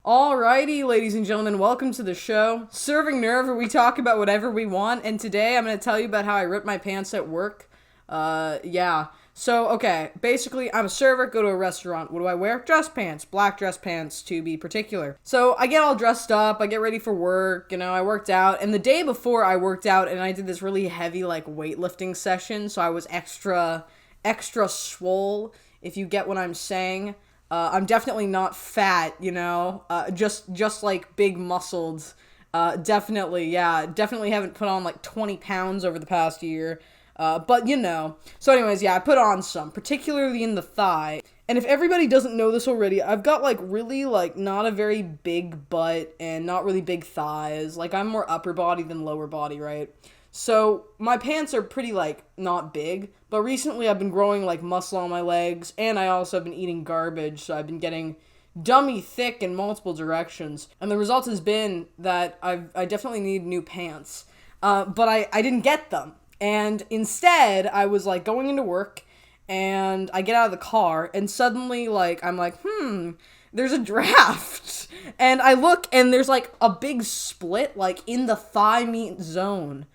Alrighty, ladies and gentlemen, welcome to the show. Serving Nerve, where we talk about whatever we want, and today I'm going to tell you about how I ripped my pants at work. So, basically, I'm a server, go to a restaurant. What do I wear? Dress pants. Black dress pants, to be particular. So, I get all dressed up, I get ready for work, I worked out, and the day before I worked out, and I did this really heavy, weightlifting session, so I was extra swole, if you get what I'm saying. I'm definitely not fat, just big muscled. Definitely haven't put on 20 pounds over the past year. So anyways, I put on some, particularly in the thigh. And if everybody doesn't know this already, I've got really not a very big butt and not really big thighs. I'm more upper body than lower body, right? So my pants are pretty not big, but recently I've been growing muscle on my legs, and I also have been eating garbage, so I've been getting dummy thick in multiple directions, and the result has been that I definitely need new pants, but I didn't get them, and instead I was going into work, and I get out of the car, and suddenly I'm there's a draft, and I look, and there's a big split in the thigh meat zone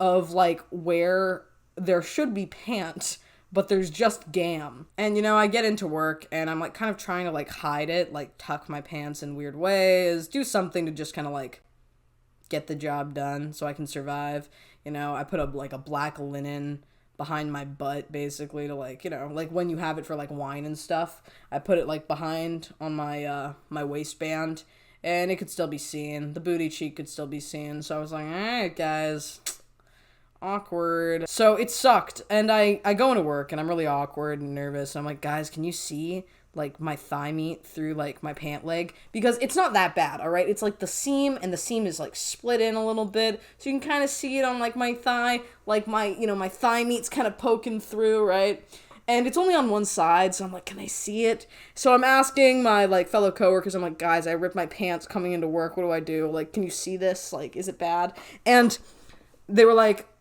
of where there should be pants, but there's just gam. And I get into work and I'm kind of trying to hide it, tuck my pants in weird ways, do something to just kind of get the job done so I can survive. I put a black linen behind my butt, basically, to when you have it for wine and stuff. I put it behind on my my waistband, and it could still be seen. The booty cheek could still be seen. So I was alright, guys, awkward. So it sucked, and I go into work, and I'm really awkward and nervous. I'm like, guys, can you see my thigh meat through my pant leg? Because it's not that bad, all right? It's the seam, and the seam is split in a little bit, so you can kind of see it on my thigh, my thigh meat's kind of poking through, right? And it's only on one side, so I'm like, can I see it? So I'm asking my fellow coworkers, I'm like, guys, I ripped my pants coming into work, what do I do? Can you see this? Is it bad? And they were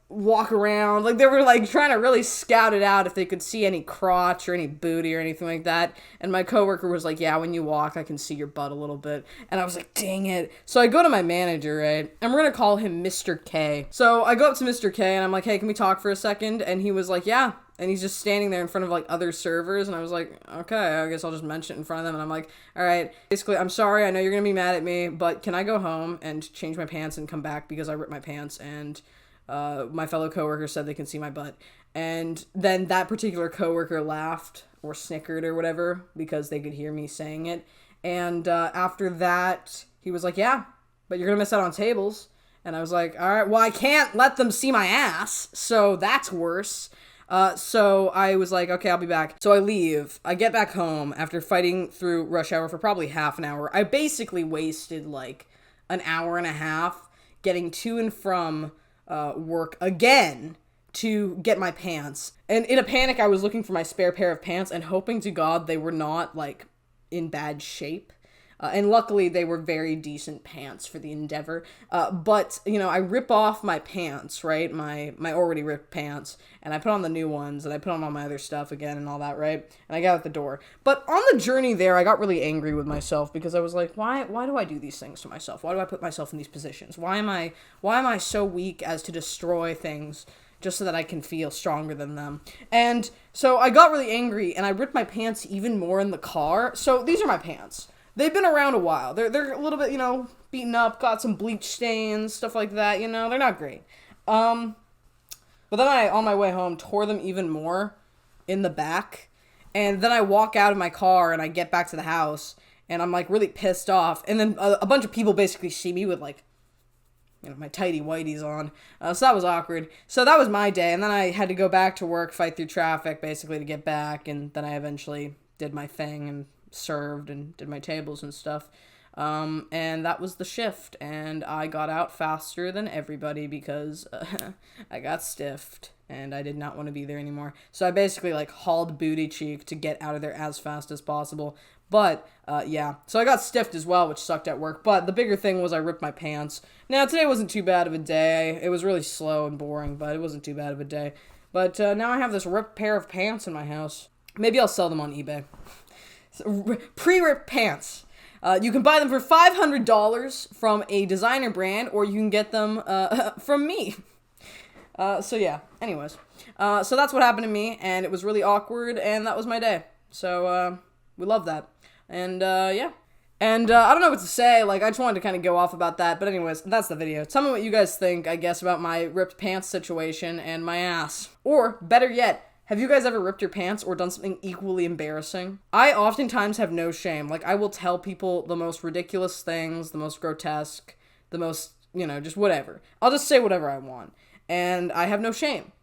walk around, they were trying to really scout it out if they could see any crotch or any booty or anything like that. And my coworker was like, yeah, when you walk I can see your butt a little bit. And I was like, dang it. So I go to my manager, right, and we're gonna call him Mr. K. So I go up to Mr. K and I'm like, hey, can we talk for a second? And he was like, yeah. And he's just standing there in front of other servers, and I was like, okay, I guess I'll just mention it in front of them. And I'm like, all right, basically, I'm sorry, I know you're gonna be mad at me, but can I go home and change my pants and come back because I ripped my pants? And my fellow coworker said they can see my butt. And then that particular coworker laughed or snickered or whatever because they could hear me saying it. And after that, he was like, yeah, but you're gonna miss out on tables. And I was like, all right, well, I can't let them see my ass, so that's worse. So I was like, okay, I'll be back. So I leave. I get back home after fighting through rush hour for probably half an hour. I basically wasted an hour and a half getting to and from work again to get my pants. And in a panic, I was looking for my spare pair of pants and hoping to God they were not in bad shape. And luckily they were very decent pants for the endeavor. But I rip off my pants, right? My already ripped pants, and I put on the new ones, and I put on all my other stuff again and all that, right? And I got out the door. But on the journey there, I got really angry with myself because I was like, why do I do these things to myself? Why do I put myself in these positions? Why am I so weak as to destroy things just so that I can feel stronger than them? And so I got really angry, and I ripped my pants even more in the car. So these are my pants. They've been around a while. They're a little bit, beaten up, got some bleach stains, stuff like that, they're not great. But then I, on my way home, tore them even more in the back. And then I walk out of my car and I get back to the house and I'm really pissed off. And then a bunch of people basically see me with my tighty whities on. So that was awkward. So that was my day. And then I had to go back to work, fight through traffic basically to get back. And then I eventually did my thing and served and did my tables and stuff. And that was the shift, and I got out faster than everybody because I got stiffed and I did not want to be there anymore. So I basically hauled booty cheek to get out of there as fast as possible. But so I got stiffed as well, which sucked at work. But the bigger thing was I ripped my pants. Now today wasn't too bad of a day. It was really slow and boring, but it wasn't too bad of a day. But now I have this ripped pair of pants in my house. Maybe I'll sell them on eBay. Pre-ripped pants. You can buy them for $500 from a designer brand, or you can get them from me. So yeah, anyways. So that's what happened to me, and it was really awkward, and that was my day. So, we love that. And, yeah. And, I don't know what to say, like, I just wanted to kind of go off about that, but anyways, that's the video. Tell me what you guys think, I guess, about my ripped pants situation and my ass. Or, better yet, have you guys ever ripped your pants or done something equally embarrassing? I oftentimes have no shame. Like, I will tell people the most ridiculous things, the most grotesque, the most, just whatever. I'll just say whatever I want. And I have no shame.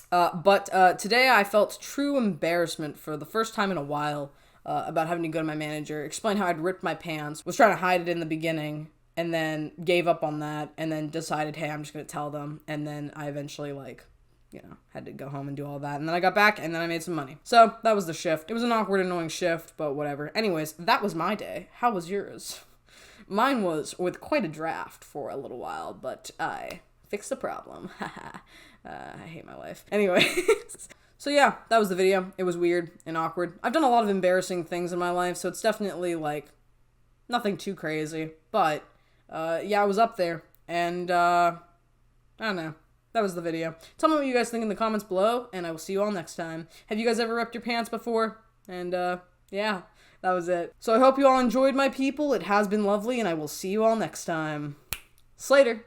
But today I felt true embarrassment for the first time in a while about having to go to my manager, explain how I'd ripped my pants, was trying to hide it in the beginning, and then gave up on that, and then decided, hey, I'm just going to tell them, and then I eventually, had to go home and do all that, and then I got back, and then I made some money. So, that was the shift. It was an awkward, annoying shift, but whatever. Anyways, that was my day. How was yours? Mine was with quite a draft for a little while, but I fixed the problem. I hate my life. Anyway. So yeah, that was the video. It was weird and awkward. I've done a lot of embarrassing things in my life, so it's definitely, nothing too crazy. But, yeah, I was up there. And, I don't know. That was the video. Tell me what you guys think in the comments below, and I will see you all next time. Have you guys ever ripped your pants before? And, yeah, that was it. So I hope you all enjoyed, my people. It has been lovely, and I will see you all next time. Slater.